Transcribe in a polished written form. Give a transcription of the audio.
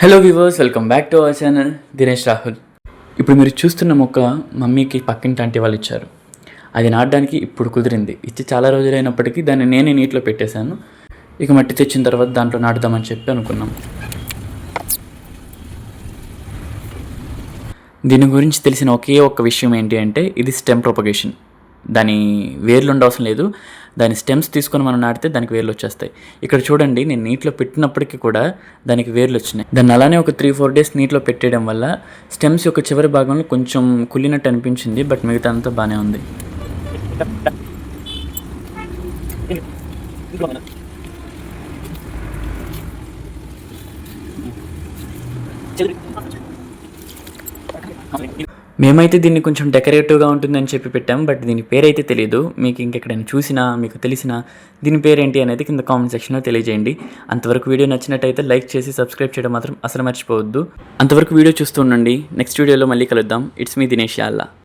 Hello viewers, welcome back to our channel Dinesh Rahul. ఇప్పుడు మీరు చూస్తున్న మొక్క మమ్మీకి పక్కింటి ఆంటీ వాళ్ళు ఇచ్చారు. అది నాటడానికి ఇప్పుడు కుదిరింది. ఇచ్చి చాలా రోజులైనప్పటికీ దాన్ని నేనే నీటిలో పెట్టేశాను. ఇక మట్టి తెచ్చిన తర్వాత దాంట్లో నాటుదామని చెప్పి అనుకున్నాం. దీని గురించి తెలిసిన ఒకే ఒక్క విషయం ఏంటి అంటే ఇది స్టెమ్ ప్రొపగేషన్. దాని వేర్లు ఉండవసరం లేదు. దాని స్టెమ్స్ తీసుకొని మనం నాటితే దానికి వేర్లు వచ్చేస్తాయి. ఇక్కడ చూడండి, నేను నీటిలో పెట్టినప్పటికీ కూడా దానికి వేర్లు వచ్చినాయి. దాన్ని అలానే ఒక 3-4 డేస్ నీటిలో పెట్టేయడం వల్ల స్టెమ్స్ యొక్క చివరి భాగంలో కొంచెం కుళ్ళినట్టు అనిపించింది. బట్ మిగతా అంతా బాగానే ఉంది. మేమైతే దీన్ని కొంచెం డెకరేటివ్గా ఉంటుందని చెప్పి పెట్టాం. బట్ దీని పేరైతే తెలియదు. మీకు ఇంకెక్కడైనా చూసినా, మీకు తెలిసినా దీని పేరేంటి అనేది కింద కామెంట్ సెక్షన్లో తెలియజేయండి. అంతవరకు వీడియో నచ్చినట్టయితే లైక్ చేసి సబ్స్క్రైబ్ చేయడం మాత్రం అసలు మర్చిపోవద్దు. అంతవరకు వీడియో చూస్తూ ఉండండి. నెక్స్ట్ వీడియోలో మళ్ళీ కలుద్దాం. It's me Dinesh యాల్లా.